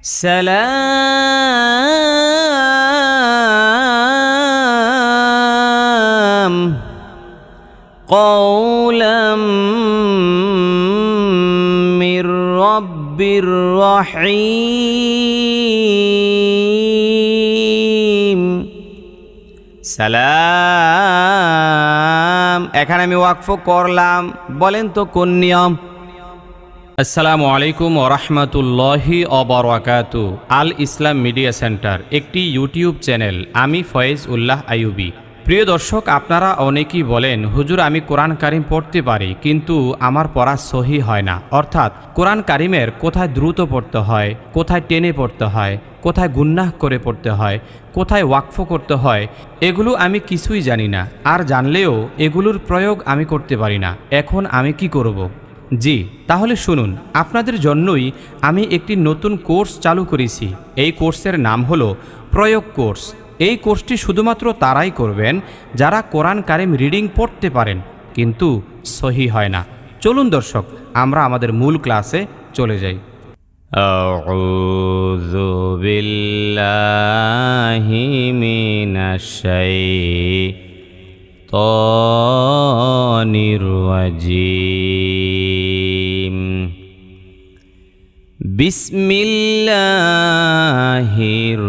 সালাম কওলাম মির রাব্বির রহিম। সালাম, এখানে আমি ওয়াকফ করলাম, বলেন তো কোন নিয়ম? আসসালামু আলাইকুম ওয়া রাহমাতুল্লাহি ওয়া বারাকাতুহু। আল ইসলাম মিডিয়া সেন্টার একটি ইউটিউব চ্যানেল। আমি ফয়েজ উল্লাহ আইয়ুবী। প্রিয় দর্শক, আপনারা অনেকেই বলেন, হুজুর আমি কোরআন কারিম পড়তে পারি কিন্তু আমার পড়া সহি হয় না। অর্থাৎ কোরআন কারিমের কোথায় দ্রুত পড়তে হয়, কোথায় টেনে পড়তে হয়, কোথায় গুন্নাহ করে পড়তে হয়, কোথায় ওয়াকফ করতে হয়, এগুলো আমি কিছুই জানি না। আর জানলেও এগুলোর প্রয়োগ আমি করতে পারি না। এখন আমি কি করব? জি, তাহলে শুনুন, আপনাদের জন্যই আমি একটি নতুন কোর্স চালু করেছি। এই কোর্সের নাম হলো প্রয়োগ কোর্স। এই কোর্সটি শুধুমাত্র তারাই করবেন যারা কোরআন কারিম রিডিং পড়তে পারেন কিন্তু সহি হয় না। চলুন দর্শক, আমরা আমাদের মূল ক্লাসে চলে যাই। আউযু বিল্লাহি মিনাশ শাইতানির রাজীম। বিসমিল্লাহির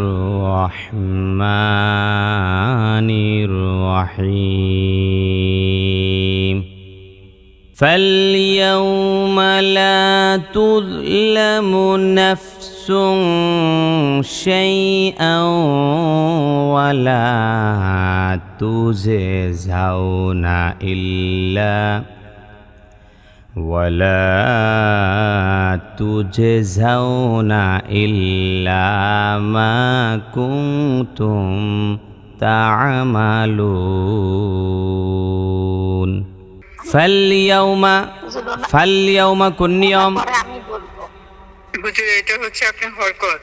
রহমানির রহিম। ফালইয়াউমা লা তুযলামু নাফসুন শাইআন ওয়া লা তুজজাউনা ইল্লা ولا تجزون إلا ما كنتم تعملون। فاليوم কোন নিয়ম? এটা হচ্ছে আপনার হরকত।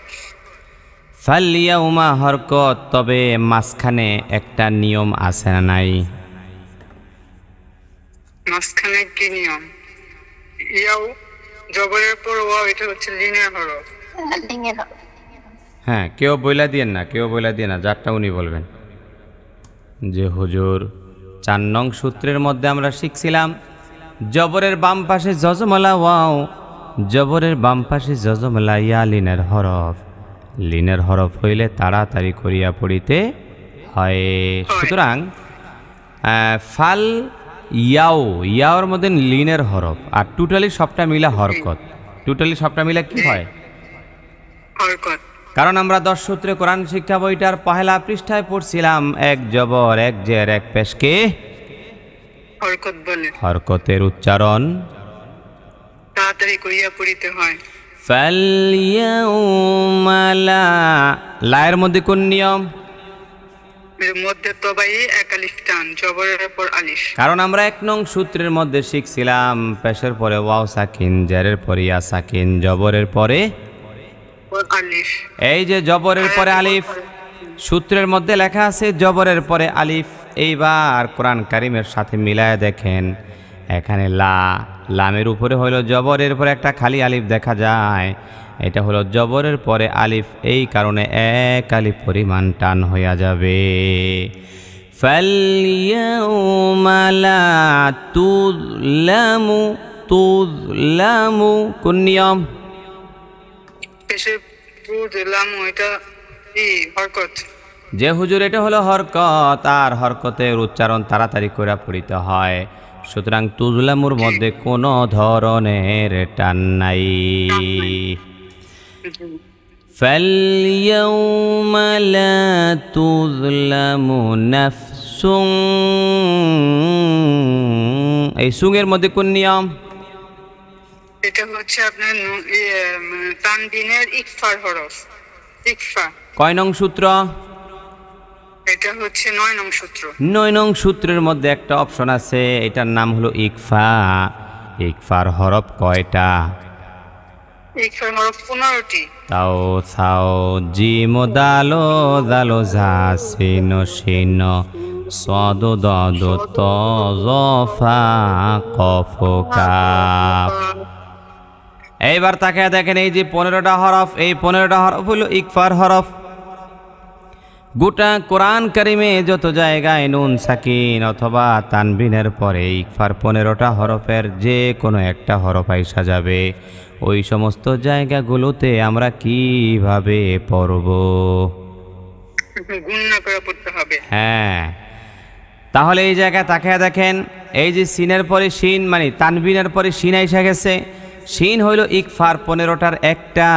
ফালইয়াউমা হরকত, তবে মাঝখানে একটা নিয়ম আছে না নাই? মাঝখানে কি নিয়ম? ইয়াও জবরের পর ওয়াও, এটা হচ্ছে লিনের হরফ। হ্যাঁ, কেউ বইলা দিয়েন না, কেউ বইলা দিয়ে না, যারটা উনি বলবেন। যে হুজুর 4 নং সূত্রের মধ্যে আমরা শিখছিলাম জবরের বাম পাশে জজমলা ওয়াও, জবরের বাম পাশে জজমলা ইয়া লিনের হরফ। লিনের হরফ হইলে তাড়াতাড়ি করিয়া পড়িতে হয়। সুতরাং ফাল ইয়াও, ইয়াওর মধ্যে লিনের হরফ, আর টোটালি সবটা মিলা হরকত। টোটালি সবটা মিলা কি হয়? হরকত। কারণ আমরা 10 সূত্রে কোরআন শিক্ষা বইটার পহেলা পৃষ্ঠায় পড়ছিলাম, এক জবর এক জের এক পেশকে হরকত বলে। হরকতের উচ্চারণ তাড়াতাড়ি করিয়া পড়িতে হয়। ফালইয়াউমা লা, লায়ের মধ্যে কোন নিয়ম? এর মধ্যে তবাই এক আলিফ টান, জবরের পর আলিফ। কারণ আমরা 1 নং সূত্রের মধ্যে শিখছিলাম পেশের পরে ওয়াও সাকিন, জেরের পরে ইয়া সাকিন, জবরের পরে আলিফ। এই যে জবরের পরে আলিফ, সূত্রের মধ্যে লেখা আছে জবরের পরে আলিফ। এইবার কোরআন কারিমের সাথে মিলায় দেখেন, এখানে লা, লামের উপরে হলো জবরের পরে একটা খালি আলিফ দেখা যায়, এটা হলো জবরের পরে আলিফ, এই কারণে এক আলিফ পরিমাণ টান হইয়া যাবে। ফালইয়াউমা লা তুযলামু, তুযলামু কোন নিয়ম? পেশের তুযলামু, এটা কি হরকত? যে হুজুর এটা হলো হরকত, আর হরকতের উচ্চারণ তাড়াতাড়ি করে পড়িতে হয়। সুতরাং তুযলামুর মধ্যে কোনো ধরনের টান নাই। ফালইয়াউমা লা তুযলামু নাফসুন, এই সুঙের মধ্যে কোন নিয়ম? এটা হচ্ছে আপনার তানবিনের ইকফার হরফ। ইকফা কয় নং সূত্র? এটা হচ্ছে 9 নং সূত্র। 9 নং সূত্রের মধ্যে একটা অপশন আছে, এটার নাম হলো ইকফা। ইকফার হরফ কয়টা? ইকফার হরফ 15টি। তাও সাও জিম দালো দালো জা সিন শিন صاد ضاد طا ظا فا قاف كاف এইবার তাকায় দেখেন এই যে 15টা হরফ, এই 15টা হরফ হলো ইকফার হরফ। গোটা কোরআন কারিমে যত জায়গায় নুন সাকিন অথবা তানবিনের পরে ইকফার 15টা হরফের যে কোনো একটা হরফ আইসা যাবে, ওই সমস্ত জায়গাগুলোতে আমরা কিভাবে পড়ব? গুণনা করে পড়তে হবে। হ্যাঁ, তাহলে এই জায়গায় তাকায় দেখেন এই যে সিনের পরে শিন মানে তানবিনের পরে শিন আইসা গেছে। শিন হইল ইকফার 15টার একটা।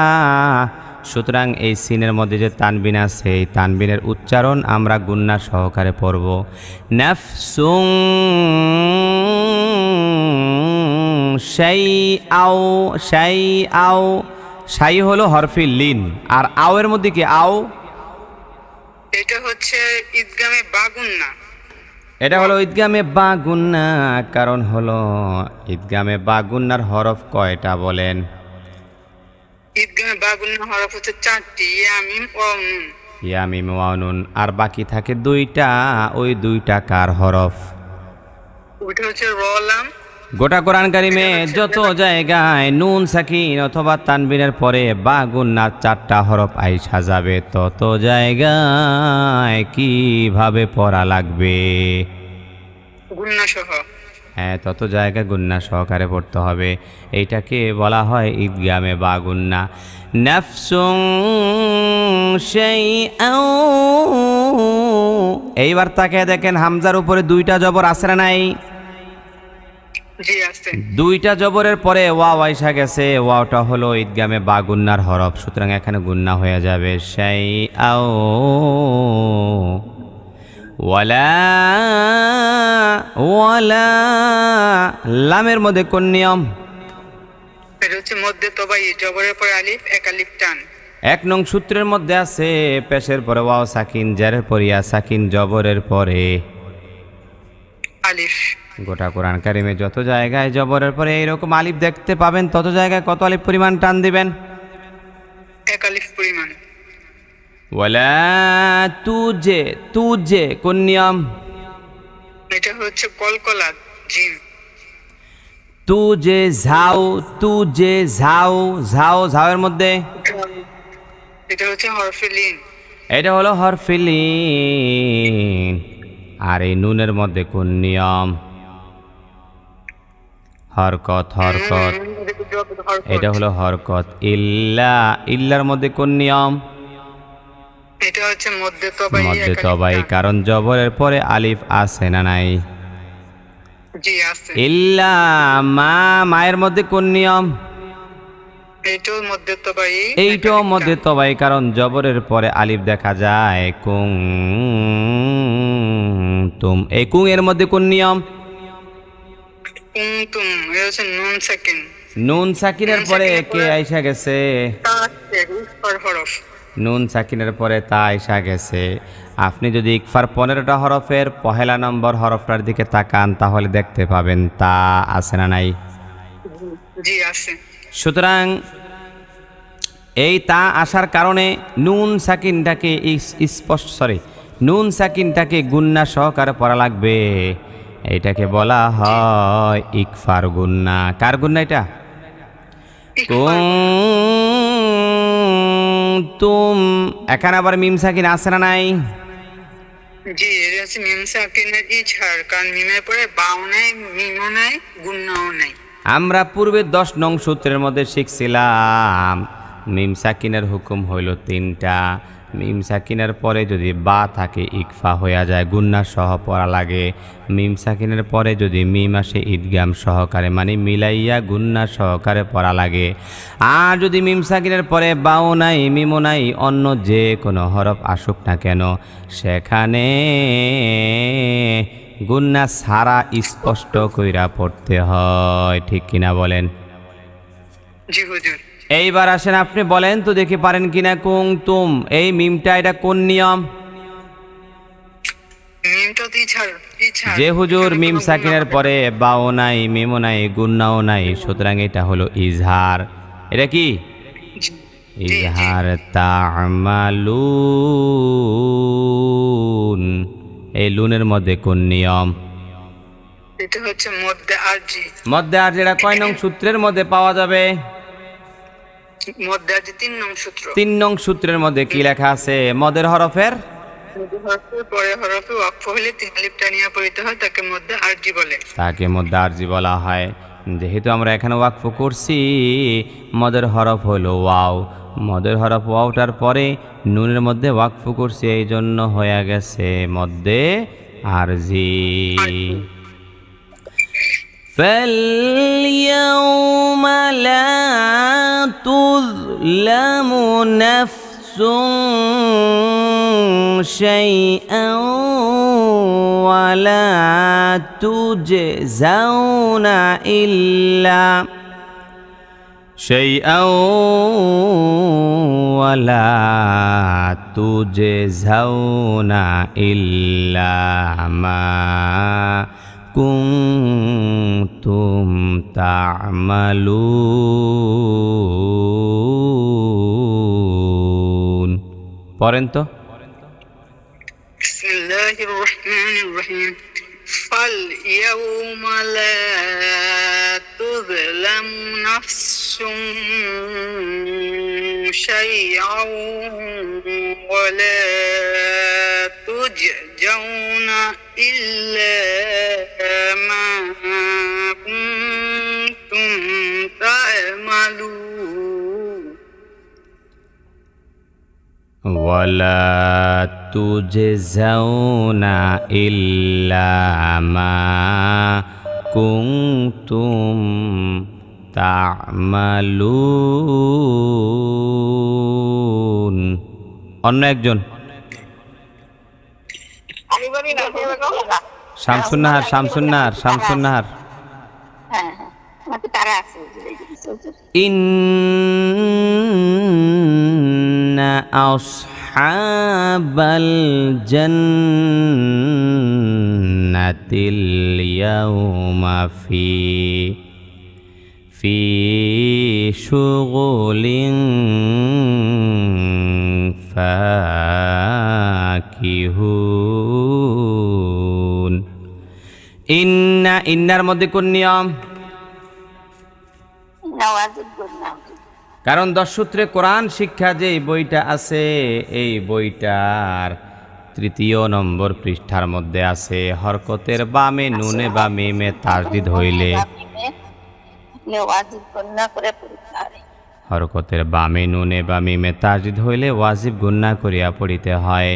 সুতরাং এই সিনের মধ্যে যে তানবিন আছে, এই তানবিনের উচ্চারণ আমরা গুন্না সহকারে পড়ব। নাফসুং শাইআউ, শাইআউ, শাই হলো হরফি লিন, আর আও এর মধ্যে কি আও? এটা হচ্ছে ঈদগামে বা গুণনা। এটা হলো ঈদগামে বা গুন্না। কারণ হলো ঈদগামে বা গুন্নার হরফ কয়টা বলেন? ঈদগামে বা গুণনা হরফ হচ্ছে 4টি, ইয়া মিম ওয়া নুন। ইয়া মিম ওয়া নুন, আর বাকি থাকে 2টা। ওই 2টা কার হরফ? ওটা হচ্ছে র লাম। গোটা কোরআন কারিমে যত জায়গায় নুন সাকিন অথবা তানবিনের পরে বা গুন্নার 4টা হরফ আইসা যাবে, তত জায়গায় কিভাবে পড়া লাগবে? গুণনা সহ। হ্যাঁ, তত জায়গায় গুন্না সহকারে পড়তে হবে। এইটাকে বলা হয় ঈদগামে বা গুন্না। নাফসুং শাইআউ, এইবার তাকে দেখেন হামজার উপরে 2টা জবর আছে না নাই? জি আছে। 2টা জবরের পরে ওয়াও আইসা গেছে, ওয়াওটা হলো ঈদগামে বা গুন্নার হরফ। সুতরাং এখানে গুন্না হয়ে যাবে শাইআউ। ওয়ালা, ওয়ালা, লামের মধ্যে কোন নিয়ম? এটা হচ্ছে মধ্যে তবাই, জবরের পরে আলিফ, এক আলিফ টান। 1 নং সূত্রের মধ্যে আছে পেশের পরে ওয়াও সাকিন, জেরের পরে ইয়া সাকিন, জবরের পরে আলিফ। গোটা কোরআন কারিমে যত জায়গায় জবরের পরে এইরকম আলিফ দেখতে পাবেন, তত জায়গায় কত আলিফ পরিমাণ টান দিবেন? 1 আলিফ পরিমাণ। ওয়ালা তুজে, তুজে কোন নিয়ম? এটা হচ্ছে কলকলা, জিম। তুজে ঝাউ, তুজে ঝাউ, ঝাউ, ঝাউয়ের মধ্যে এটা হচ্ছে হরফে লিন। এটা হলো হরফে লিন। আর এই নুনের মধ্যে কোন নিয়ম? হরকত, হরকত, এটা হলো হরকত। ইল্লা, ইল্লার মধ্যে কোন নিয়ম? এটা হচ্ছে মধ্যে তবাই, মধ্যে তবাই, কারণ জবরের পরে আলিফ আছে না নাই? জি আছে। ইল্লা মা, মায়ের মধ্যে কোন নিয়ম? এইটাও মধ্যে তবাই, এইটাও মধ্যে তবাই, কারণ জবরের পরে আলিফ দেখা যায়। কুং তুম, এই কুং এর মধ্যে কোন নিয়ম? কুনতুম, এটা হচ্ছে নুন সাকিন। নুন সাকিনের পরে কে আইসা গেছে? তা আছে ইকফার হরফ। নুন সাকিনের পরে তা আইসা গেছে। আপনি যদি ইকফার 15টা হরফের পহেলা নম্বর হরফটার দিকে তাকান, তাহলে দেখতে পাবেন তা আছে না নাই? জি আছে। সুতরাং এই তা আসার কারণে নুন সাকিনটাকে নুন সাকিনটাকে গুন্না সহকারে পড়া লাগবে। এইটাকে বলা হয় ইকফার গুন্না। কার গুন্না এটা? তুম। এখানে আবার মিম সাকিন আছে না নাই? জি, এটা হচ্ছে মিম সাকিনের ইজহার, কারণ মিমের পরে বাও নাই, মিমও নাই, গুন্নাও নাই। আমরা পূর্বে 10 নং সূত্রের মধ্যে শিখছিলাম মিম সাকিনের হুকুম হইল 3টা। মিম সাকিনের পরে যদি বা থাকে ইকফা হয়ে যায়, গুন্না সহ পড়া লাগে। মিম সাকিনের পরে যদি মিম আসে ঈদগাম সহকারে, মানে মিলাইয়া গুন্না সহকারে পড়া লাগে। আর যদি মিম সাকিনের পরে বাও নাই, মিমও নাই, অন্য যে কোনো হরফ আসুক না কেন, সেখানে গুন্না সারা স্পষ্ট কইরা পড়তে হয়। ঠিক কিনা বলেন? জি হুজুর। এইবার আসেন আপনি বলেন তো দেখি পারেন কিনা। কুং তুম, এই মিমটা এটা কোন নিয়ম? মিমটা তো ইজহার, ইজহার। যে হুজুর মিম সাকিনের পরে বাও নাই, মিমও নাই, গুন্নাও নাই, সুতরাং এটা হলো ইজহার। এটা কি? ইজহার। তা'মালুন, এই লুনের মধ্যে কোন নিয়ম? এটা হচ্ছে মধ্যে আরজি। মধ্যে আরজি, এটা কয় নং সূত্রের মধ্যে পাওয়া যাবে? মধ্যে আছে 3 নং সূত্র। 3 নং সূত্রের মধ্যে কি লেখা আছে? মদের হরফের পরে হরফে ওয়াকফ হলে 3 আলিফ টানিয়া পড়িতে হয়, তাকে মধ্যে আরজি বলে। তাকে মধ্যে আরজি বলা হয়। যেহেতু আমরা এখানে ওয়াকফ করছি, মদের হরফ হলো ওয়াও। মদের হরফ ওয়াওটার পরে নুনের মধ্যে ওয়াকফ করছি, এই জন্য হয়ে গেছে মধ্যে আরজি। فاليوم لا تظلم نفس شيئا ولا تجزون إلا شيئا ولا تجزون إلا ما كنتم تعملون পড়েন তো। বিসমিল্লাহির রহমানির রহিম। فاليوم لا تظلم نفس شيئا ولا تجزون إلا ما كنتم تعملون ولا تجزون إلا ما كنتم تعملون। অন্য একজন শামসুন্নাহার, শামসুন্নাহার, শামসুন্নাহার। ইন্না আসহাবাল জান্নাতিল ইয়াওমা ফি শুগুলিন ফাকিহুন। ইন্না, ইন্নার মধ্যে কোন নিয়ম? কারণ 10 সূত্রে কোরআন শিক্ষা যে বইটা আছে, এই বইটার 3 নম্বর পৃষ্ঠার মধ্যে আছে হরকতের বামে নুনে বা মিমে তাসদিদ হইলে, হরকতের বামে নুনে বা মিমে তাসদিদ হইলে ওয়াজিব গুন্না করিয়া পড়িতে হয়।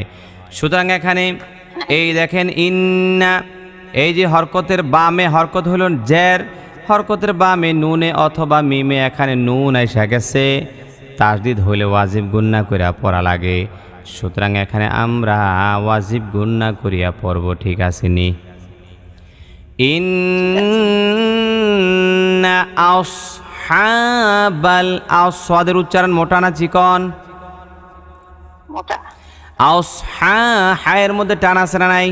সুতরাং এখানে এই দেখেন ইন্না, এই যে হরকতের বামে হরকত হইল জের, হরকতের বামে নুনে অথবা মিমে এখানে নুন আইসা গেছে, তাসদিদ হইলে ওয়াজিব গুন্না করিয়া পড়া লাগে। সুতরাং এখানে আমরা ওয়াজিব গুন্না করিয়া পড়ব, ঠিক আছে নি? ইন্না আসহাবাল, আসওয়াদের উচ্চারণ মোটা না চিকন? মোটা। আসহা, হায়ের মধ্যে টান আছে না নাই?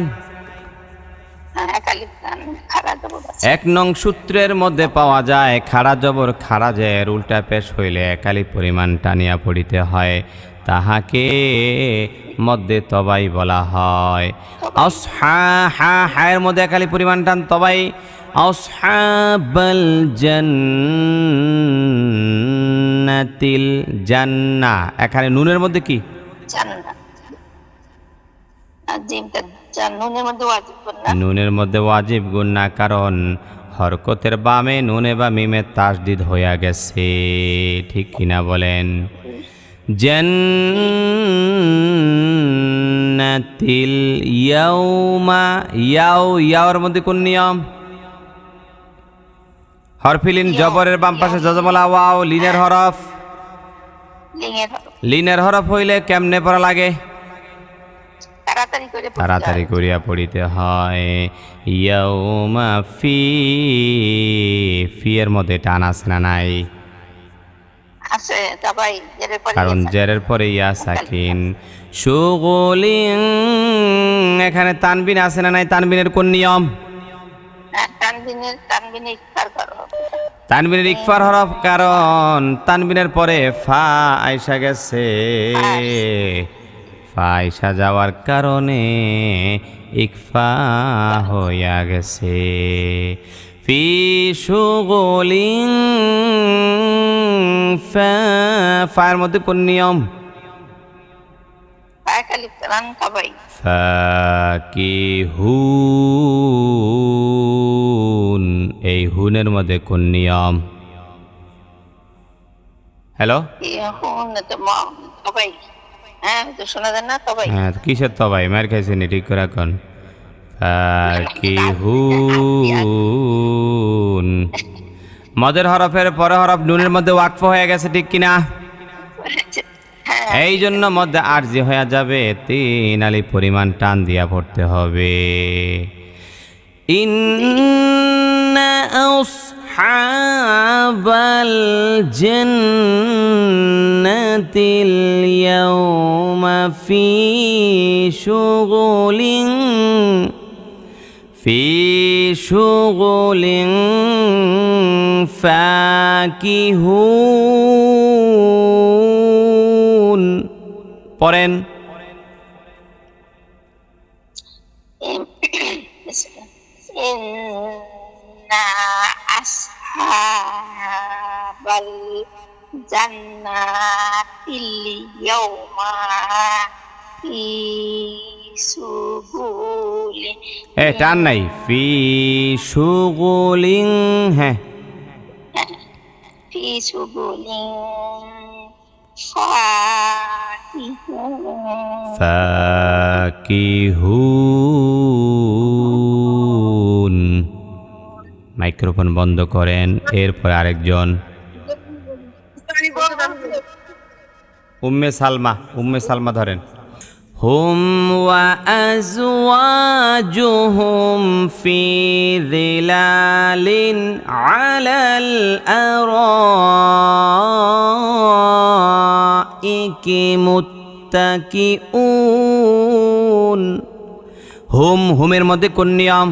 1 নং সূত্রের মধ্যে পাওয়া যায় খাড়া জবর খাড়া জের উল্টা পেশ হইলে একালি পরিমাণ টানিয়া পড়িতে হয়, তাহাকে মধ্যে তবাই বলা হয়। আসহা, হা, হায়ের মধ্যে একালি পরিমাণ টান তবাই। আসহাবাল জান্নাতিল, জান্না এখানে নুনের মধ্যে কি? নুনের মধ্যে ওয়াজিব গুন্না, কারণ হরকতের বামে নুনে বা মিমে তাসদিদ হইয়া গেছে, ঠিক কিনা বলেন? জান্নাতিল ইয়াউমা, ইয়াও, ইয়াওর মধ্যে কোন নিয়ম? হরফিলিন জবরের বাম পাশে জজমলা ওয়াও, লিনের হরফ, লিনের হরফ হইলে কেমনে পড়া লাগে? তাড়াতাড়ি করিয়া পড়িতে হয়। ইয়াউমা ফি, ফি এর মধ্যে টান আছে না নাই? কারণ জেরের পরে ইয়া সাকিন। শুগুলিন, এখানে তানবিন আছে না নাই? তানবিনের কোন নিয়ম? তানবিনের ইকফার হরফ, কারণ তানবিনের পরে ফা আইসা গেছে, ফা আইসা যাওয়ার কারণে ইকফা হইয়া গেছে। ফি শুগুলিন ফায়ের মধ্যে কোন নিয়ম? একালিপ টান তবাই। ফাকিহুন, এই হুনের মধ্যে কোন নিয়ম? হ্যালো, তবাই। হ্যাঁ, তো শোনা যায় না তবাই। হ্যাঁ কিসের তবাই? মার খাইছেনি, ঠিক করে এখন। ফাকিহুন, মদের হরফের পরে হরফ নুনের মধ্যে ওয়াকফ হয়ে গেছে, ঠিক কিনা? এই জন্য মধ্যে আরজি হয়ে যাবে, 3 আলিফ পরিমাণ টান দিয়া পড়তে হবে। ইন্না আসহাবাল জান্নাতিল ইয়াওমা ফি শুগুলিন ফাকিহুন। পড়েন। ইন্না আসহাবাল জান্নাতিল ইয়াওমা ফি শুগুলিন। টান নাই, ফি শুগুলিন। হ্যাঁ, ফি শুগুলিন ফাকিহুন। মাইক্রোফোন বন্ধ করেন। এরপর আরেকজন, উম্মে সালমা ধরেন। হুম ওয়া আজওয়াজুহুম ফি যিলালিন আলাল আরাইকি মুত্তাকিউন। হুমের মধ্যে কোন নিয়ম?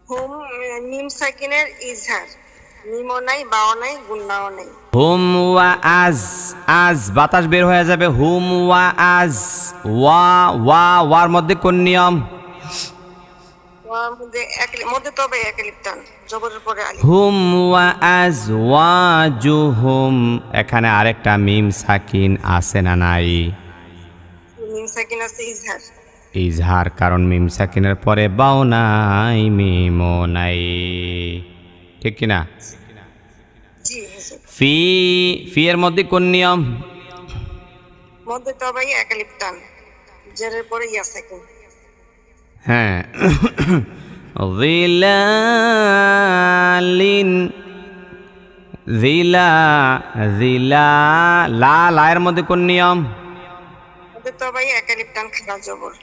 হুম মিম সাকিনের ইজহার। মিমও নাই, বাও নাই, গুন্নাও নাই। হুম ওয়া আজ বাতাস বের হয়ে যাবে। হুম ওয়া আজ, ওয়ার মধ্যে কোন নিয়ম? ওয়ার মধ্যে তবে একালিপ টান, জবরের পরে আলিফ। হুম ওয়া আজ ওয়াজুহুম, এখানে আরেকটা মিম সাকিন আছে না নাই? মিম সাকিন আছে, ইজহার। ইজহার, কারণ মিম সাকিনের পরে বাও নাই, মিমও নাই, ঠিক কিনা? জি। ফি এর মধ্যে কোন নিয়ম? মধ্যে তবাই একালিপ টান, জেরের পরে ইয়া সাকিন। হ্যাঁ, যিলালিন, লায়ের মধ্যে কোন নিয়ম? মধ্যে তবাই একালিপ টান, খাড়া জবর।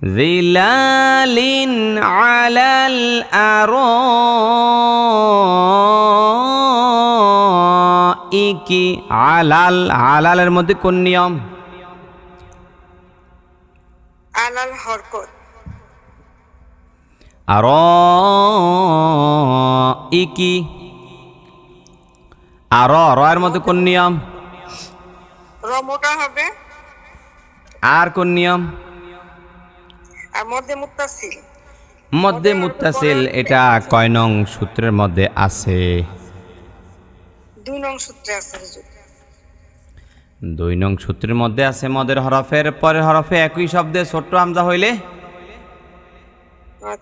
যিলালিন আলাল আরাইকি, আলালের মধ্যে কোন নিয়ম? আলাল হরকত। আরাইকি, রয়ের মধ্যে কোন নিয়ম? র মোটা হবে। আর কোন নিয়ম? আর মধ্যে মুত্তাসিল। মধ্যে মুত্তাসিল, এটা কয় নং সূত্রের মধ্যে আছে? 2 নং সূত্রে আছে হুজুর। 2 নং সূত্রের মধ্যে আছে। মদের হরফের পরের হরফে একই শব্দে ছোট্ট হামজা হইলে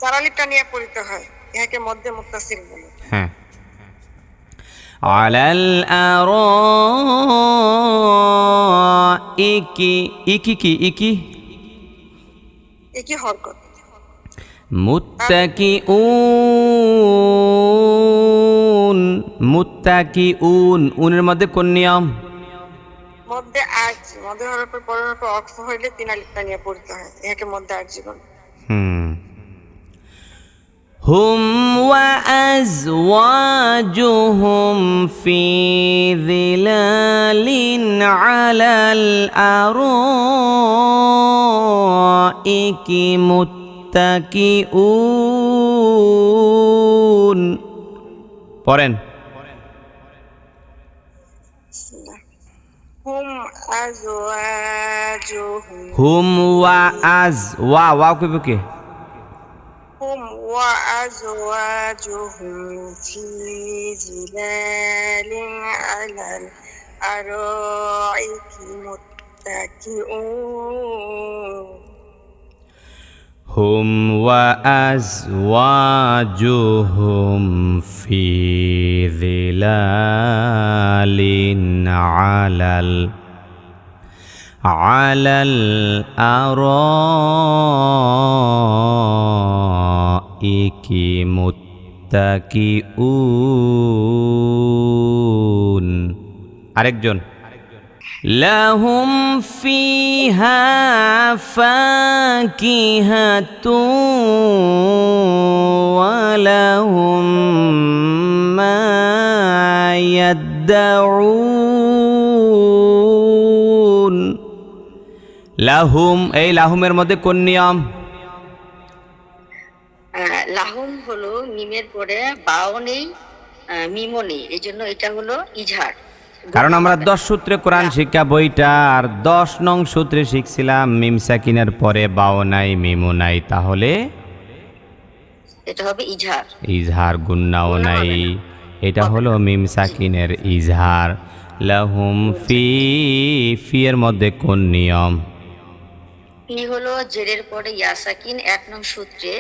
4 আলিফটা নিয়ে পড়তে হয়, এটাকে মধ্যে মুত্তাসিল বলে। হ্যাঁ, আলাল আরাইকি, একই হরকত। মুত্তাকিউন, উনের মধ্যে কোন নিয়ম? মধ্যে আরজি, মধ্যে হরফের পরের হরফে ওয়াকফ হইলে 3 আলিফটা নিয়ে পড়তে হয়, এটাকে মধ্যে আরজি বলে। হুম ওয়া আজওয়াজুহুম ফি যিলালিন আলাল আরাইকি মুত্তাকিউন। পড়েন। আজওয়াজুহুম। হুম ওয়া আজ, ওয়া কইব কি? হুম وأزواجهم في ظلال على الأرائك متكئون هم وأزواجهم في ظلال على الأرائك متكئون আরেকজন لهم فيها فاكهة ولهم ما يدعون লাহুম এই লাহুমের মধ্যে কোন নিয়ম? লাহুম হলো মিমের পরে বাও নেই মিমও নেই, এই জন্য এটা হলো ইজহার। কারণ আমরা 10 সূত্রে কোরআন শিক্ষা বইটার 10 নং সূত্রে শিখছিলাম মিম সাকিনের পরে বাও নাই মিমও নাই, তাহলে এটা হবে ইজহার। ইজহার গুন্নাও নাই, এটা হলো মিম সাকিনের ইজহার। লাহুম ফি এর মধ্যে কোন নিয়ম? ফি হলো জেরের পরে ইয়া সাকিন 1 নং সূত্রে।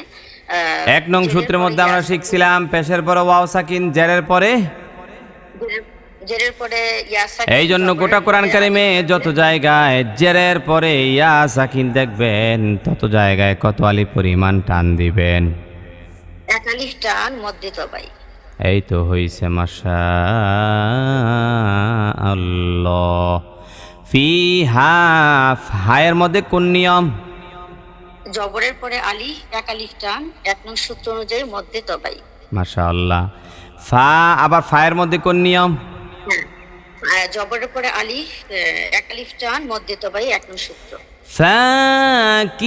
1 নং সূত্রের মধ্যে আমরা শিখছিলাম পেশের পরে ওয়াও সাকিন, জেরের পরে ইয়া সাকিন। এই জন্য গোটা কোরআন কারিমে যত জায়গায় জেরের পরে ইয়া সাকিন দেখবেন তত জায়গায় কত আলিফ পরিমাণ টান দিবেন? 1 আলিফ টান মধ্যে তবাই। এই তো হইছে মাশাআল্লাহ। ফিহা হায়ের মধ্যে কোন নিয়ম? জবরের পরে আলিফ 1 আলিফ টান 1 নং সূত্র অনুযায়ী মধ্যে তবাই। মাশাআল্লাহ। ফা আবার ফায়ের মধ্যে কোন নিয়ম? জবরের পরে আলিফ 1 আলিফ টান মধ্যে তবাই 1 নং সূত্র। ফাকিহাতু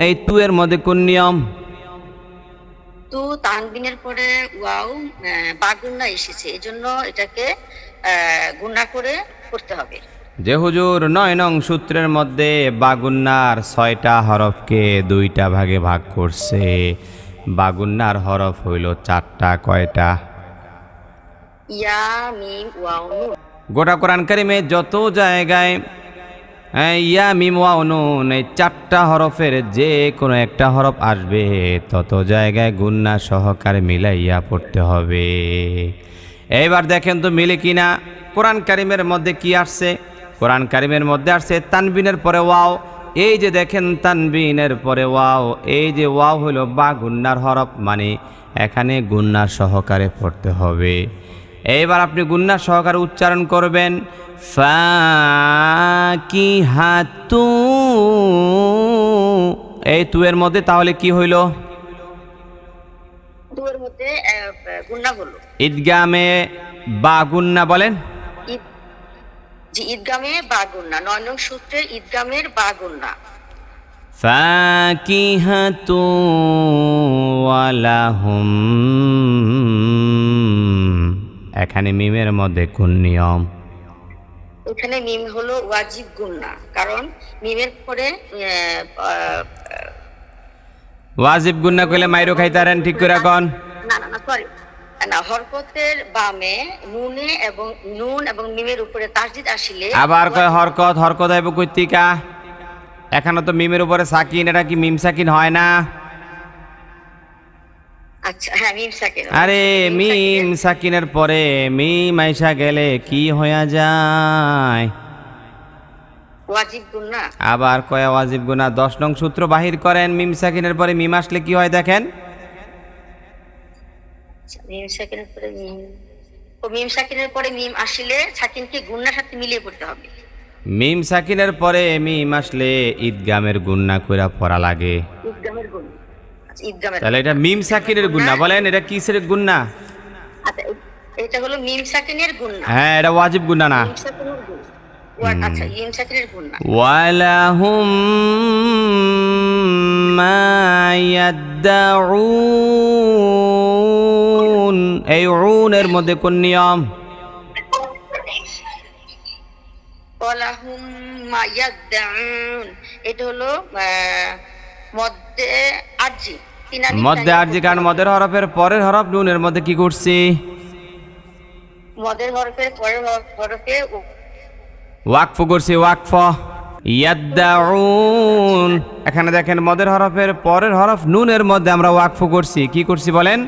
এই তু এর মধ্যে কোন নিয়ম? তু তানবিনের পরে ওয়াও বা গুন্না এসেছে, এজন্য এটাকে গুন্না করে করতে হবে। যে হুজুর 9 নং সূত্রের মধ্যে বাগুন্নার 6টা হরফকে 2টা ভাগে ভাগ করছে, বাগুন্নার হরফ হইল 4টা, কয়টা? ইয়া মিম ওয়াও নুন। গোটা কোরআন কারিমে যত জায়গায় ইয়া মিম ওয়াও নুন এই 4টা হরফের যে কোনো একটা হরফ আসবে তত জায়গায় গুন্না সহকারে মিলাইয়া পড়তে হবে। এইবার দেখেন তো মিলে কিনা। কোরআন কারিমের মধ্যে কি আসছে? কোরআন কারিমের মধ্যে আসছে তানবিনের পরে ওয়াও। এই যে দেখেন তানবিনের পরে ওয়াও, এই যে ওয়াও হলো বা গুন্নার হরফ, মানে এখানে গুন্না সহকারে পড়তে হবে। এইবার আপনি গুন্না সহকারে উচ্চারণ করবেন ফাকিহাতু, এই তু এর মধ্যে তাহলে কি হইল? তু এর মধ্যে গুন্না হলো। ঈদগামে বা গুন্না বলেন। জি, ঈদগামে বা গুন্না 9 নং সূত্রের ঈদগামের বা গুন্না। ফাকিহাতু ওয়ালাহুম, এখানে মিমের মধ্যে কোন নিয়ম? এখানে মিম হলো ওয়াজিব গুন্না, কারণ মিমের পরে ওয়াজিব গুন্না কইলে মাইরো খাইতারেন, ঠিক করে কোন? না সরি না, হরকতের বামে নুনে এবং নুন এবং মিমের উপরে তাসদিদ আসিলে আবার কয় হরকত হইব কইতিকা? এখানে তো মিমের উপরে সাকিন, এটা কি মিম সাকিন হয় না? আচ্ছা হ্যাঁ, মিম সাকিন। আরে মিম সাকিনের পরে মিম আইসা গেলে কি হইয়া যায়? ওয়াজিব গুন্না। আবার কয় ওয়াজিব গুন্না। 10 নং সূত্র বাহির করেন, মিম সাকিনের পরে মিম আসলে কি হয় দেখেন। মিম সাকিনের পরে মিম, ও মিম সাকিনের পরে মিম আসলে সাকিনকে গুন্নার সাথে মিলিয়ে পড়তে হবে। মিম সাকিনের পরে মিম আসলে ঈদগামের গুন্না কইরা পড়া লাগে। ঈদগামের গুন্না। আচ্ছা ঈদগামের, তাহলে এটা মিম সাকিনের গুন্না বলেন, এটা কিসের গুন্না? আচ্ছা এটা হলো মিম সাকিনের গুন্না। হ্যাঁ, এটা ওয়াজিব গুন্না না। মিম সাকিনের গুন্না। আচ্ছা মিম সাকিনের গুন্না। ওয়ালাহুম মা ইয়াদউন, এই উন এর মধ্যে কোন নিয়ম? ওয়ালাহুম মা ইয়াদদাউন, এটা হলো মধ্যে আরজি। মধ্যে আরজি, কারণ মদের হরফের পরের হরফ নুনের মধ্যে কি করছি? মদের হরফের পরের হরফে ওয়াকফ করছি, ওয়াকফ। ইয়াদদাউন, এখানে দেখেন মদের হরফের পরের হরফ নুনের মধ্যে আমরা ওয়াকফ করছি। কি করছি বলেন?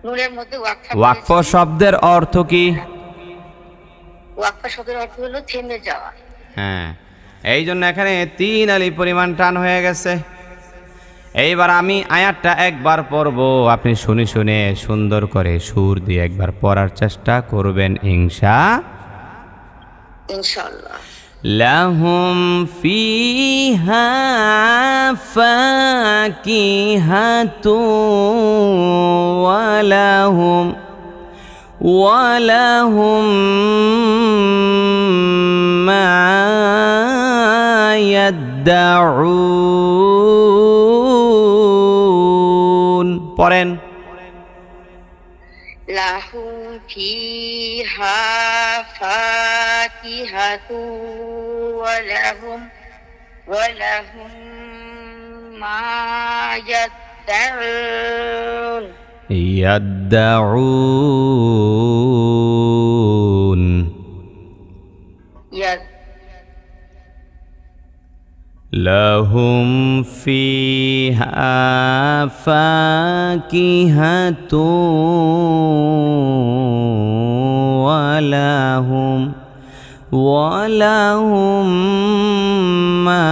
নুনের মধ্যে ওয়াকফ শব্দের অর্থ কি? ওয়াকফ শব্দের অর্থ হলো থেমে যাওয়া। হ্যাঁ, এই জন্য এখানে 3 আলিফ পরিমাণ টান হয়ে গেছে। এইবার আমি আয়াতটা একবার পড়ব, আপনি শুনে শুনে সুন্দর করে সুর দিয়ে একবার পড়ার চেষ্টা করবেন ইনশাআল্লাহ। লাহুম ফিহা ফাকিহাতু ওয়ালাহুম মা ইয়াদদাউন। পড়েন। লাহুম ফিহা ফাকিহাতু ওয়ালাহুম মা ইয়াদদাউন। ইয়াদদাউন, লাহুম ফিহা ফাকিহাতু ওয়ালাহুম মা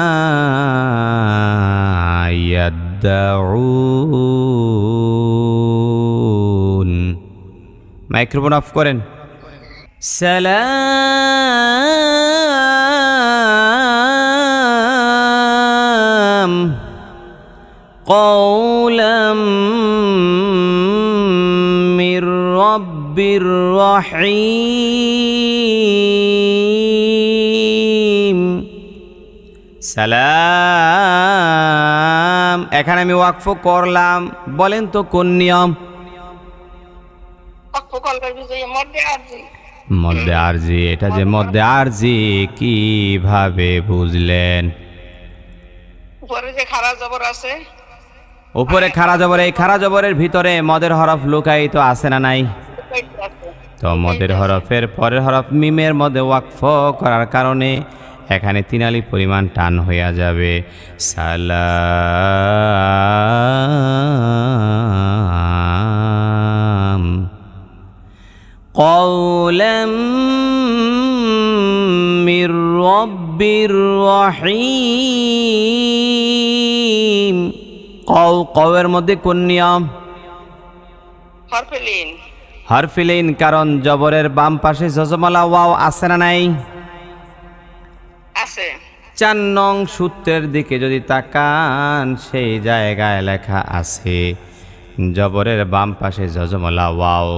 ইয়াদদাউন। মাইক্রোফোন অফ করেন। সালাম কওলাম মির রাব্বির রহিম। সালাম, এখানে আমি ওয়াকফ করলাম, বলেন তো কোন নিয়ম? মধ্যে আরজি। এটা যে মধ্যে আরজি কিভাবে বুঝলেন? উপরে যে খাড়া জবর আছে, উপরে খাড়া জবর, এই খাড়া জবরের ভিতরে মদের হরফ লুকায়িত আছে না নাই? তো মদের হরফের পরের হরফ মিমের মধ্যে ওয়াকফ করার কারণে এখানে 3 আলিফ পরিমাণ টান হইয়া যাবে। সালাম কওলাম মির রাব্বির রহিম। কওয়ের মধ্যে কোন নিয়ম? হরফে লিন, কারণ জবরের বাম পাশে জজমালা ওয়াও আছে না নাই? আছে। 4 নং সূত্রের দিকে যদি তাকান, সেই জায়গায় লেখা আছে জবরের বাম পাশে জজমালা ওয়াও,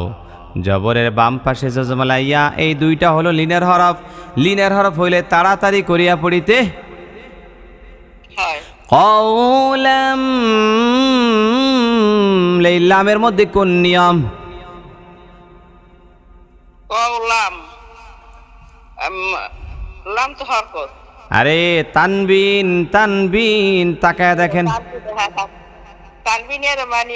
জবরের বাম পাশে জজমালা ইয়া, এই দুইটা হলো লিনের হরফ। লিনের হরফ হইলে তাড়াতাড়ি করিয়া পড়িতে হয়। কওলাম, লামের মধ্যে কোন নিয়ম? কওলাম, লাম তো হরকত। আরে তানবিন, তানবিন, তাকায় দেখেন। তানবিনের মানে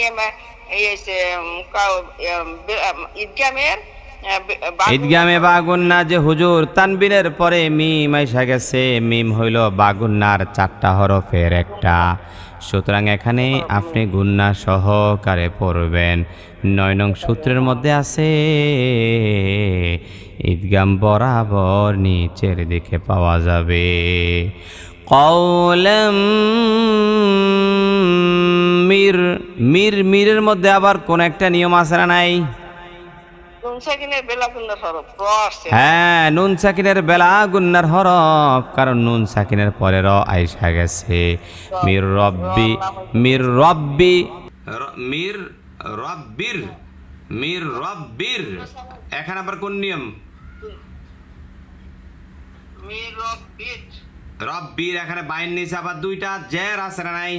ঈদগামে বাগুন্না যে হুজুর, তানবিনের পরে মিম আইসা গেছে। মিম হইল বাগুন্নার 4টা হরফের একটা, সুতরাং এখানে আপনি গুন্না সহকারে পড়বেন। 9 নং সূত্রের মধ্যে আছে ঈদগাম বরাবর নিচের দিকে পাওয়া যাবে। কওলাম মির, মির, মিরের মধ্যে আবার কোন একটা নিয়ম আছে না নাই? হ্যাঁ, নুন সাকিনের বেলা গুন্নার হরফ, কারণ নুন সাকিনের পরে র আইসা গেছে। মির রব্বি, মির রব্বি, মির রব্বির, মির রব্বির, এখানে আবার কোন নিয়ম? রব্বির, এখানে বাইন নিচে আবার 2টা জের আছে না নাই?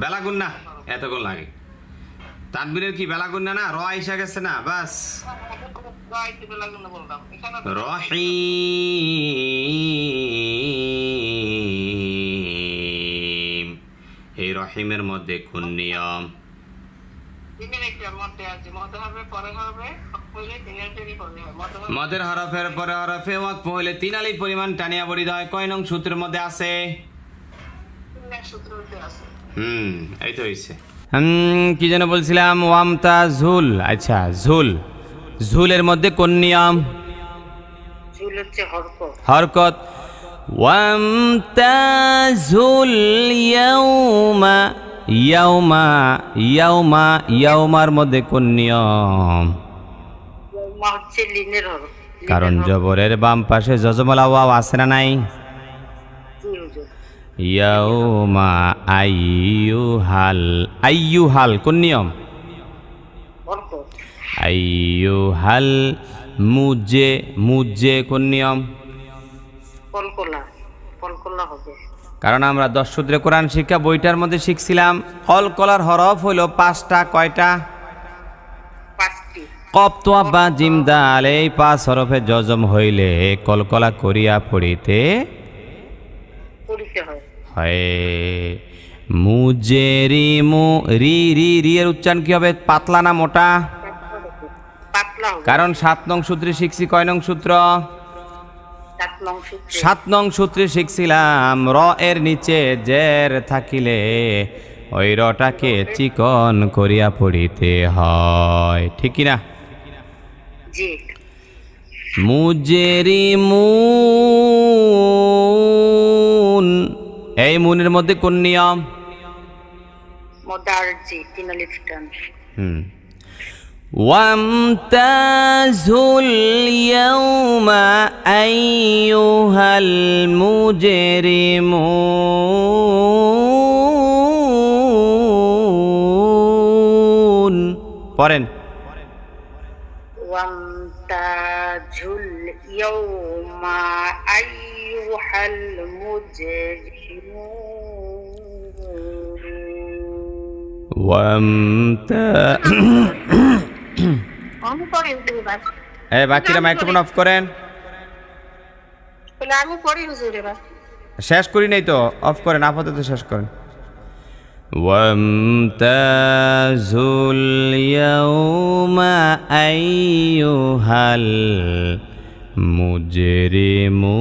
বেলা গুন্না এতক্ষণ লাগে। তানবীরের কি বেলা গুন্না না র আইসা গেছে না বাস রহিম এই রহিমের মধ্যে কোন নিয়ম মদের হরফের পরে হরফে ওয়াকফ হইলে 3 আলিফ পরিমাণ টানিয়া বড়িতে হয় কয় নং সূত্রের মধ্যে আছে এই তো হইছে কি যেন বলছিলাম ওয়ামতা ঝুল আচ্ছা ঝুল ঝুলের মধ্যে কোন নিয়ম ঝুল হচ্ছে হরকত হরকত ওয়ামতা ঝুল ইয়াউমা ইয়াউমা ইয়াউমা ইয়াউমার মধ্যে কোন নিয়ম ইয়াউমা হচ্ছে লিনের হরফ কারণ জবরের বাম পাশে যজমলা ওয়াও আছে না নাই জি হুজুর ইয়াউমা আইয়ুহাল আইয়ুহাল কোন নিয়ম হরকত আইয়ুহাল মুজে মুজে কোন নিয়ম কলকলা কলকলা হবে কারণ আমরা 10 সূত্রে কোরআন শিক্ষা বইটার মধ্যে শিখছিলাম কলকলার হরফ হইল 5টা কয়টা 5টি কফ তোয়া বা জিম দাল এই 5 হরফে জজম হইলে কলকলা করিয়া পড়িতে পড়িতে হয় হয় মুজেরি মু রি রি রি এর উচ্চারণ কি হবে পাতলা না মোটা পাতলা হবে কারণ 7 নং সূত্রে শিখছি কয় নং সূত্র 7 নং সূত্র 7 নং সূত্রে শিখছিলাম র এর নিচে জের থাকিলে ওই রটাকে চিকন করিয়া পড়িতে হয় ঠিক কি না জি মুজেরি মুন এই মুনের মধ্যে কোন নিয়ম মদারজি 3 আলিফ টান ওয়ামতাজুল ইয়াউমা আইয়ুহাল মুজরিমুন পড়েন ওয়ামতাজুল ইয়াউমা আইয়ুহাল মুজরিমুন আমি পড়ি হুজুর এবার এই বাকিরা মাইক্রোফোন অফ করেন বলে আমি পড়ি হুজুর এবার শেষ করি নাই তো অফ করেন আপাতত শেষ করেন ওয়ামতাজুল ইয়াউমা আইয়ুহাল মুজরিমুন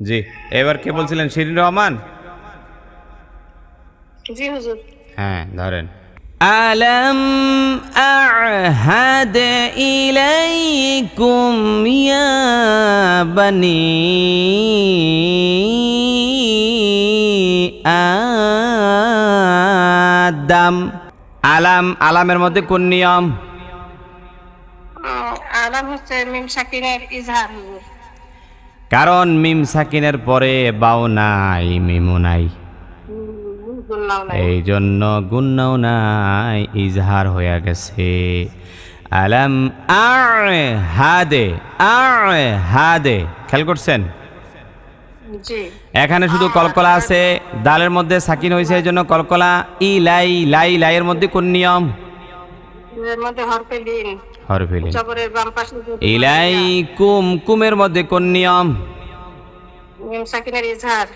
জি এবার কে বলছিলেন শিরিন রহমান জি হুজুর হ্যাঁ ধরেন আলম আ'হাদ ইলাইকুম ইয়া বানি আদম আলাম আলামের মধ্যে কোন নিয়ম আলাম হচ্ছে মিম সাকিনের ইজহার হুজুর কারণ মিম সাকিনের পরে বাও নাই মিমও নাই এই জন্য গুন্নাও নাই ইজহার হয়ে গেছে আলাম আ'হাদে আ'হাদে খেয়াল করছেন জি এখানে শুধু কলকলা আছে দালের মধ্যে সাকিন হয়েছে এই জন্য কলকলা ইলাই লাই লাইয়ের মধ্যে কোন নিয়ম এর মধ্যে হরফে লিন হরফে লিন জবরের বাম পাশে ইলাইকুম কুমের মধ্যে কোন নিয়ম মিম সাকিনের ইজহার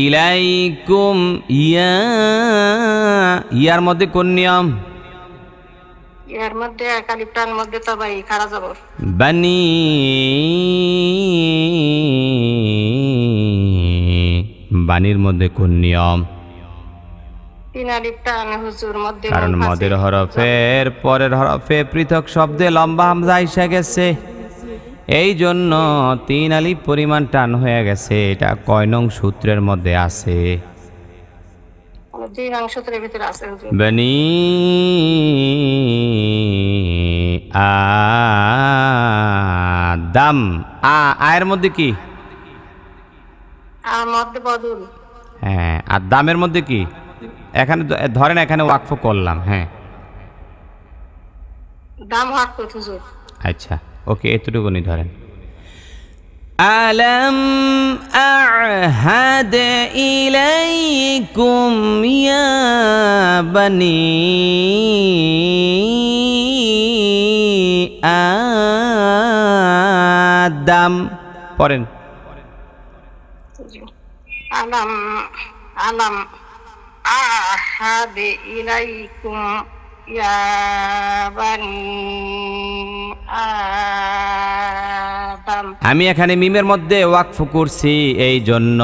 ইলাইকুম ইয়া ইয়ার মধ্যে কোন নিয়ম এর মধ্যে এক আলিফ টান মধ্যে তবাই খাড়া জবর বানি বানির মধ্যে কোন নিয়ম 3 আলিফ টান হুজুর মধ্যে কারণ মদের হরফের পরের হরফে পৃথক শব্দে লম্বা হামজা এসে গেছে এই জন্য 3 আলিফ পরিমাণ টান হয়ে গেছে এটা কয় নং সূত্রের মধ্যে আছে 3 নং সূত্রের ভিতরে আছে হুজুর বনি আদম আয়ের মধ্যে কি আর মধ্যে বদল হ্যাঁ আর দামের মধ্যে কি এখানে ধরেন এখানে ওয়াকফ করলাম হ্যাঁ দাম হক হুজুর আচ্ছা ওকে এতটুকুনি ধরেন ألم أعهد إليكم يا بني آدم পড়েন আলাম আলাম আহাদ ইলাইকুম ইয়া বানি আদম। আমি এখানে মিমের মধ্যে ওয়াকফ করছি, এই জন্য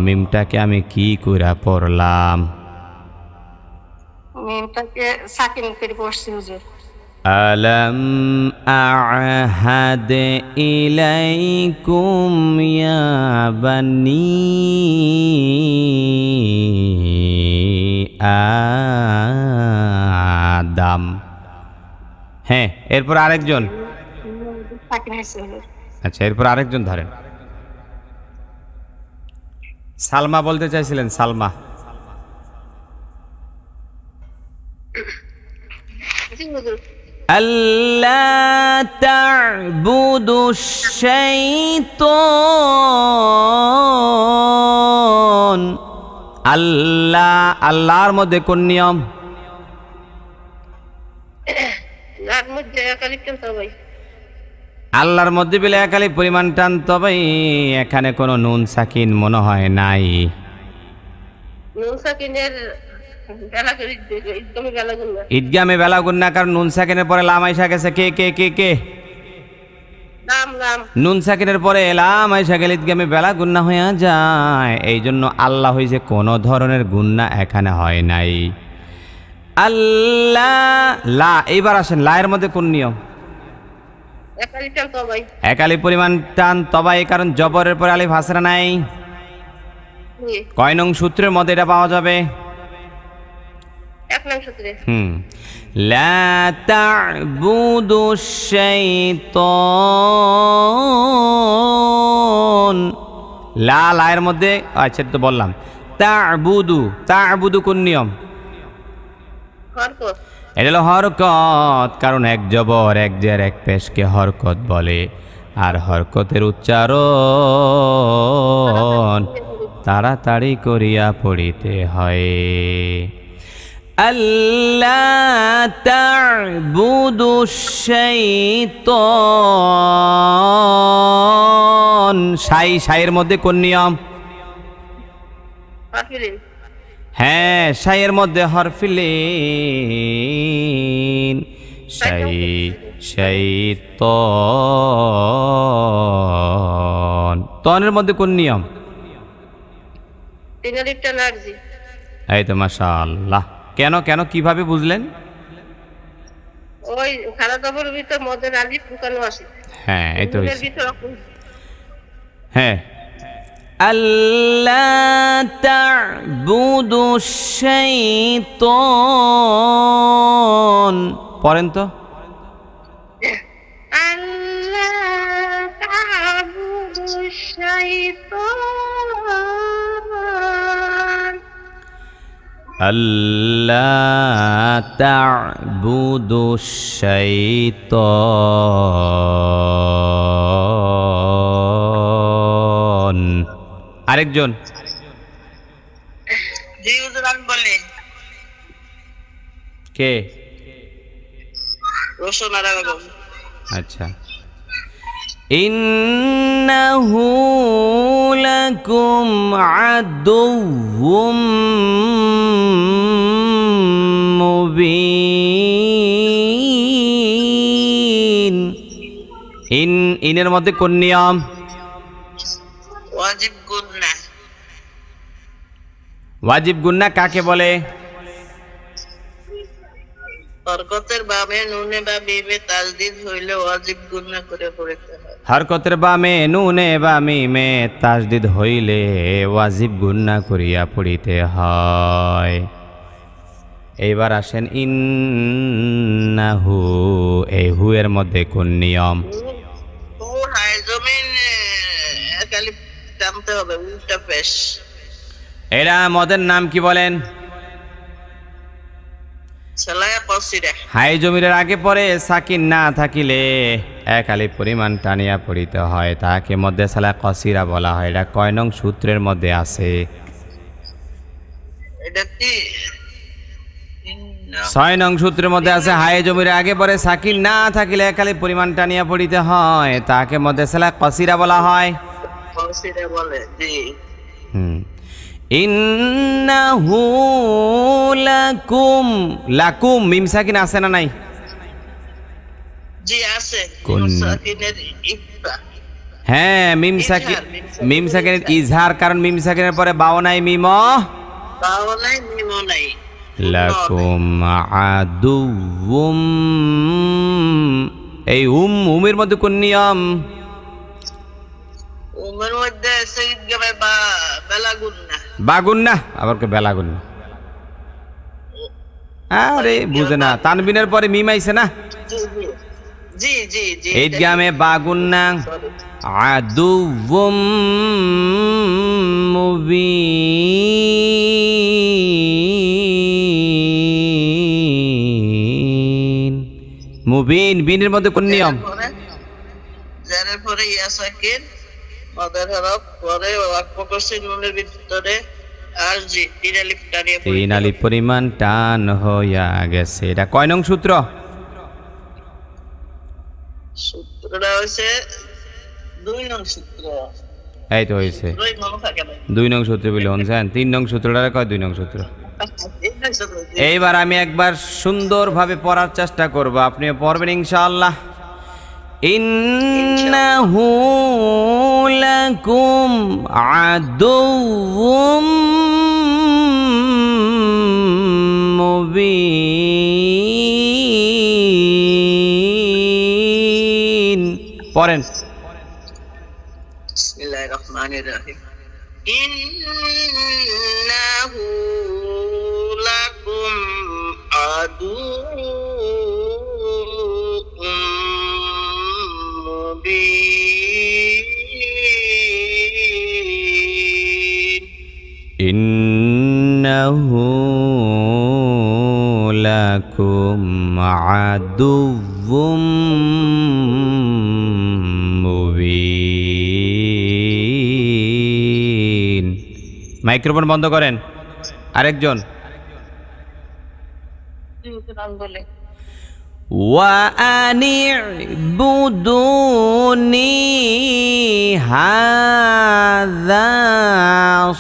মিমটাকে আমি কি কইরা পড়লাম? মিমটাকে সাকিন করে পড়ছি হুজুর। আলম আ'হাদ ইলাইকুম ইয়া বানি আদম। হ্যাঁ, এরপর আরেকজন। সাকিন হয়েছে হুজুর। আচ্ছা, এরপর আরেকজন ধরেন। সালমা বলতে চাইছিলেন, সালমা। জি হুজুর। আল্লা তা'বুদু শাইতান। আল্লাহ, আল্লাহর মধ্যে কোন নিয়ম? লার মধ্যে একালিপ কেন ভাই? আল্লাহর মধ্যে বিলে একালি পরিমাণ টান, তবে এখানে কোনো নুন সাকিন মনে হয় নাই। নুন সাকিনের বেলা করে ইদগামে বেলা গুন্না। ঈদগামে বেলা গুন্না, কারণ নুন সাকিনের পরে লাম আইসা গেছে। কে কে কে কে? নাম নাম নুন সাকিনের পরে লাম আইসা গেলে ঈদগামে বেলা গুন্না হয়ে যায়, এই জন্য আল্লাহ হইছে কোনো ধরনের গুন্না এখানে হয় নাই। আল্লাহ লা, এইবার আসেন লায়ের মধ্যে কোন নিয়ম? একালিপ কেন ভাই? একালি পরিমাণ টান তবাই, কারণ জবরের পরে আলিফ হাসরা নাই। জি, কয় নং সূত্রের মধ্যে এটা পাওয়া যাবে? এক নং সূত্রে। লা তা'বুদু শাইতান। লা, লায়ের মধ্যে, আচ্ছা তো বললাম। তা'বুদু, তা'বুদু কোন নিয়ম? হরকত। এটা হলো হরকত, কারণ এক জবর এক জের এক পেশকে হরকত বলে, আর হরকতের উচ্চারণ তাড়াতাড়ি করিয়া পড়িতে হয়। আল্লাহ তা'বুদু শাইতান। শাই, শাইয়ের মধ্যে কোন নিয়ম? পারফিলিন। হ্যাঁ, শাইয়ের মধ্যে হরফিলিন। শাই, শাইতান। তনের মধ্যে কোন নিয়ম? তিন আলিপ টান আরজি। এই তো মাশাআল্লাহ। কেন কেন কিভাবে বুঝলেন? ওই খারা জবরের ভিতর মধ্যে আলিপ ঢুকানো আছে। হ্যাঁ, এই তো এর হইছে। ভিতর হ্যাঁ, আল্লাহ তা'বুদু শাইতান। পড়েন তো। আল্লাহ তা'বুদু শাইতান। আল্লাহ তা'বুদু শাইতান। আরেকজন। জি হুজুর, আমি বলি। কে? রোশন আর বেগম। আচ্ছা। ইন্নাহু লাকুম আদুউম মুবিন। ইনের মধ্যে কোন নিয়ম? ওয়াজিব গুন্না। ওয়াজিব গুন্না কাকে বলে? হরকতের বামে নুনে বা মিমে তাজদিদ হইলে ওয়াজিব গুন্না করে পড়তে হয়। হরকতের বামে নুনে বা মিমে তাজদিদ হইলে ওয়াজিব গুন্না করিয়া পড়িতে হয়। এইবার আসেন ইন্নাহু, এই হু এর মধ্যে কোন নিয়ম? ও হাই জমিন একালি টানতে হবে, উল্টা পেশ। এরা মদের নাম কি বলেন? সালায়া কসিরা হাই জমিরের আগে পরে সাকিন না থাকিলে এক আলিফ পরিমাণ টানিয়া পড়িতে হয়, তাকে মধ্যে সালা কসিরা বলা হয়। এটা কয় নং সূত্রের মধ্যে আছে? এটা কি 6 নং সূত্রের মধ্যে আছে। হাই জমিরের আগে পরে সাকিন না থাকিলে এক আলিফ পরিমাণ টানিয়া পড়িতে হয়, তাকে মধ্যে সালা কসিরা বলা হয়। কসিরা বলে জি। ইন্নাহু লাকুম, লাকুম মিম সাকিন আছে না নাই? জি আছে। কোন? সাকিনের ইফা। হ্যাঁ মিম সাকিন, মিম সাকিনের ইজহার, কারণ মিম সাকিনের পরে বাও নাই মিম বাও নাই মিম নাই। লাকুম আদুউম, এই উমের মধ্যে কোন নিয়ম? উমের মধ্যে সঈদ গাবে বা বেলাগুন্না, বাগুন্না, আবার কে বেলাগুন্না। আরে বুঝে না, তানবিনের পরে মিম আইছে না? জি জি জি। এই গামে বাগুন্না আদুউম মুবিন, মুবিন বিনের মধ্যে কোন নিয়ম? যার পরে ইয়া সাকিন মাদার হরফ পরে ওয়াকফ করছে নুনের ভিতরে আর জি তিন আলিফ টানিয়ে পড়ে। 3 আলিফ পরিমাণ টান হইয়া গেছে। এটা কয় নং সূত্র? সূত্রটা হইছে 2 নং সূত্র। এই তো হইছে 2 মনে থাকে না। 2 নং সূত্র বলে হনছেন। 3 নং সূত্রটা কয় 2 নং সূত্র? এইবার আমি একবার সুন্দরভাবে পড়ার চেষ্টা করব, আপনিও পড়বেন ইনশাআল্লাহ। ইন্নাহু লাকুম আদুউম মুবিন। পড়েন। বিসমিল্লাহির রহমানির রহিম। ইন্নাহু লাকুম আদুউম মুবিন। ইন্নাহু লাকুম আদুউম মুবিন। মাইক্রোফোন বন্ধ করেন। আরেকজন বলে وأن اعبدوني هذا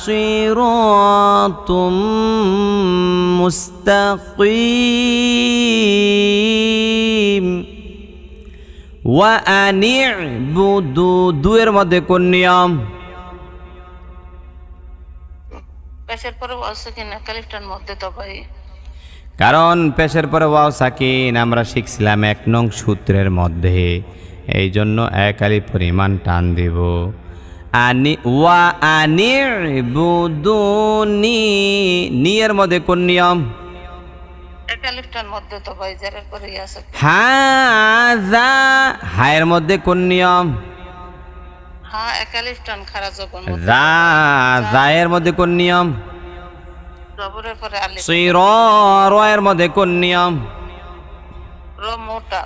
صراط مستقيم। وأن اعبدوا দুয়ের মধ্যে কোন নিয়ম? পেশের পরে আছে কিনা কালিফটার মধ্যে তো ভাই, কারণ পেশের পরে ওয়াও সাকিন আমরা শিখছিলাম 1 নং সূত্রের মধ্যে, এই জন্য এক আলিফ পরিমাণ টান দিব। আনি ওয়া আনিবুদুনি, নিয়ের মধ্যে কোন নিয়ম? এক আলিফটার মধ্যে তো ভাই জারের পরে আছে। হাযা, হায়ের মধ্যে কোন নিয়ম? হ্যাঁ এক আলিফটান খারা জবর মধ্যে। যা, জায়ের মধ্যে কোন নিয়ম? জবরের পরে আলিফ। সিরা, রয়ের মধ্যে কোন নিয়ম? র মোটা।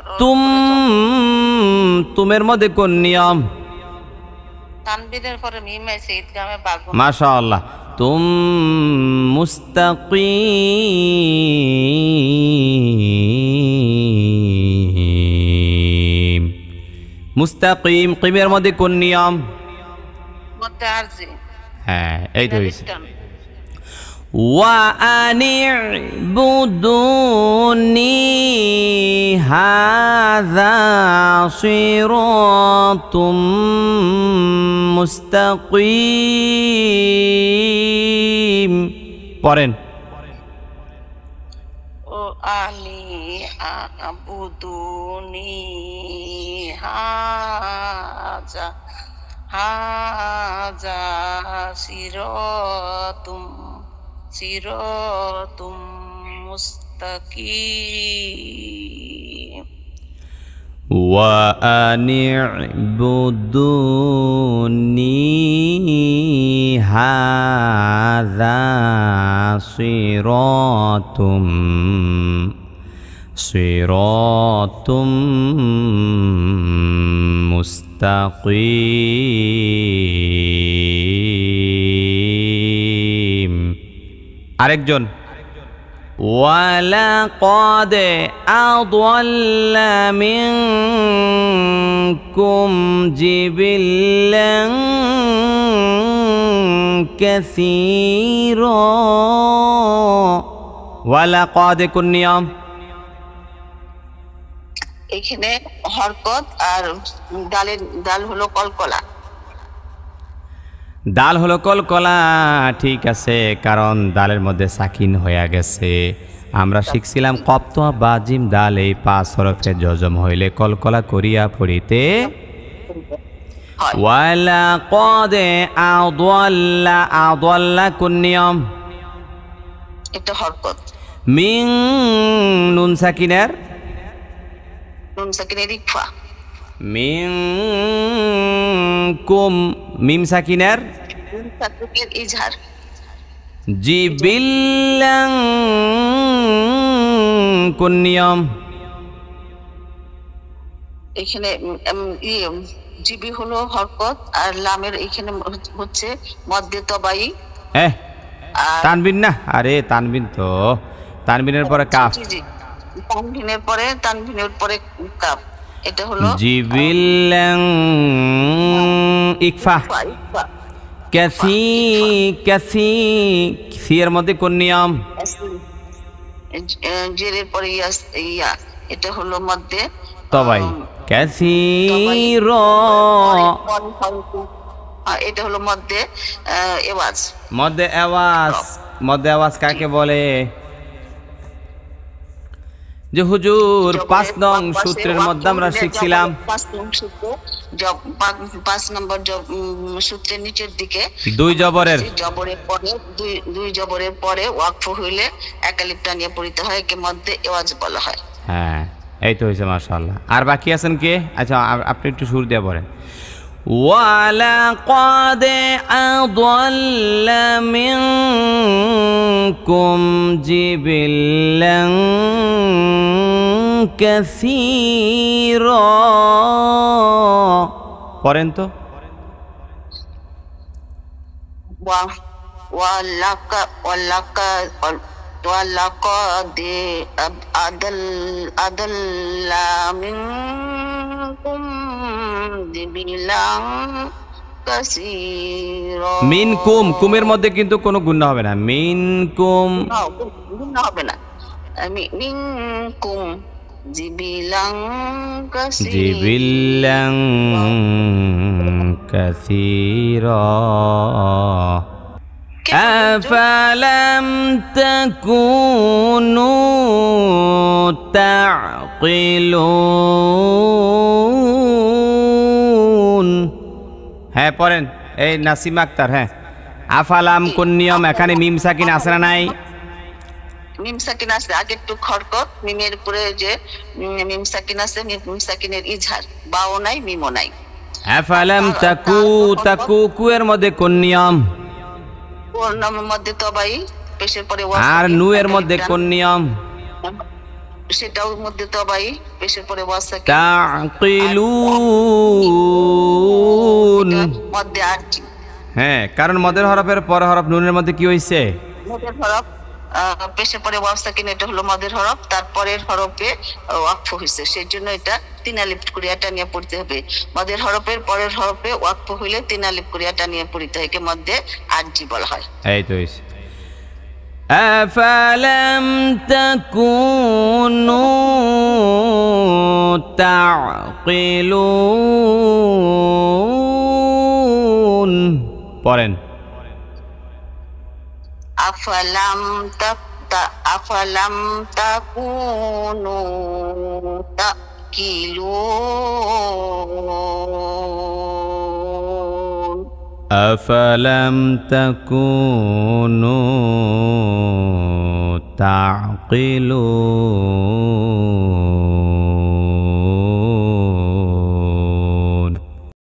তুমের মধ্যে কোন নিয়ম? তানবিনের পরে মিম আছে ইদগামে বাগুন। মাশাআল্লাহ। তুম মুস্তাকিম, মুস্তাকিম কিমের মধ্যে কোন নিয়ম? মধ্যে আরজি। হ্যাঁ এই তো হইছে। وأن اعبدوني هذا صراط مستقيم পড়েন ও আনি আবুদুনি হাজা হাজা সিরাতুম মুস্তাকিম وأن اعبدوني هذا صراط সিরাতুম মুস্তাকিম। আরেকজন ওয়ালাকাদ আদাল্লা মিনকুম জিবিল্লান কাসীরা। ওয়ালাকাদ কোন নিয়ম? এখানে হরকত আর দাল হলো কলকলা। দাল হলো কলকলা, ঠিক আছে, কারণ দালের মধ্যে সাকিন হয়ে গেছে। আমরা শিখছিলাম কপ্ত বা জিম দাল এই 5 হরফে জজম হইলে কলকলা করিয়া পড়িতে হয়। ওয়ালাকাদ আদাল্লা, আদাল্লা কোন নিয়ম? এটা হরকত। মিন নুন সাকিনের নুন সাকিনের ইকফা। মিন কুম মিম সাকিনের নুন সাকিনের ইজহার। জিবিল্লান কোন নিয়ম? এখানে জিবি হলো হরকত আর লামের এখানে হচ্ছে মধ্যে তবাই। আর তানবিন না, আরে তানবিন তো, তানবিনের পরে কাফ। জি জি, তানবিনের পরে কাফ। এটা হলো জিবিল্লান ইকফা। ইকফা। কাসি কাসি সিয়ের মধ্যে কোন নিয়ম? জেরের পরে ইয়া, এটা হলো মধ্যে তবাই। কাসির, এটা হলো মধ্যে এওয়াজ। মধ্যে আওয়াজ। মধ্যে আওয়াজ কাকে বলে? যে হুজুর 5 নং সূত্রের মধ্যে আমরা শিখছিলাম 5 নম্বর সূত্রের নিচের দিকে 2 জবরের পরে 2 জবরের পরে ওয়াকফ হইলে একালিফ টানিয়ে পড়িতে হয়, একে মধ্যে এওয়াজ বলা হয়। হ্যাঁ, এই তো হয়েছে, মাশাআল্লাহ। আর বাকি আছেন কে? আচ্ছা, আপনি একটু সুর দিয়ে বলেন। ওয়ালাকাদ আদাল্লা মিনকুম জিবিল্লান কাসীরা। পড়েন তো। ওয়ালাকাদ আদাল্লা মিনকুম জিবিল্লান কাসীরা। মিনকুম, কুমের মধ্যে কিন্তু কোনো গুণা হবে না। মিনকুম গুণা হবে না। মিনকুম জিবিল্লান কাসীরা। জিবিল্লান কাসীরা। أفلم تكونوا تعقلون। হ্যাঁ পড়েন, এই নাসিম আক্তার। হ্যাঁ, আফালাম কোন নিয়ম? এখানে মিম সাকিন আছে না নাই? মিম সাকিন আছে, আগে একটু খরকত, মিমের উপরে যে মিম সাকিন আছে, মিম সাকিনের ইজহার। বাও নাই, মিমও নাই। আফালাম তাকু, তাকু কুয়ের মধ্যে কোন নিয়ম? ওর নামের মধ্যে তবাই, পেশের পরে আর নু এর মধ্যে কোন নিয়ম? সেটাও মধ্যে তবাই, পেশের পরে ওয়াসাকিন। তাকিলুন মধ্যে আরজি। হ্যাঁ, কারণ মদের হরফের পর হরফ নুনের মধ্যে কি হইছে? মদের হরফ, পেশের পরে ওয়াসাকিন, এটা হলো মদের হরফ, তারপরের হরফে ওয়াকফ হইছে, সেজন্য এটা 3 আলিফ করিয়া টানিয়ে পড়তে হবে। মদের হরফের পরের হরফে ওয়াকফ হইলে 3 আলিফ করিয়া টানিয়ে পড়তে হয়, একে মধ্যে আরজি বলা হয়। এই তো হইছে। আফালাম তাকুনু তাকিলুন। পড়েন। আফালাম তাকুনু তাকিলুন। আফালাম তাকুনু তাকিলুন।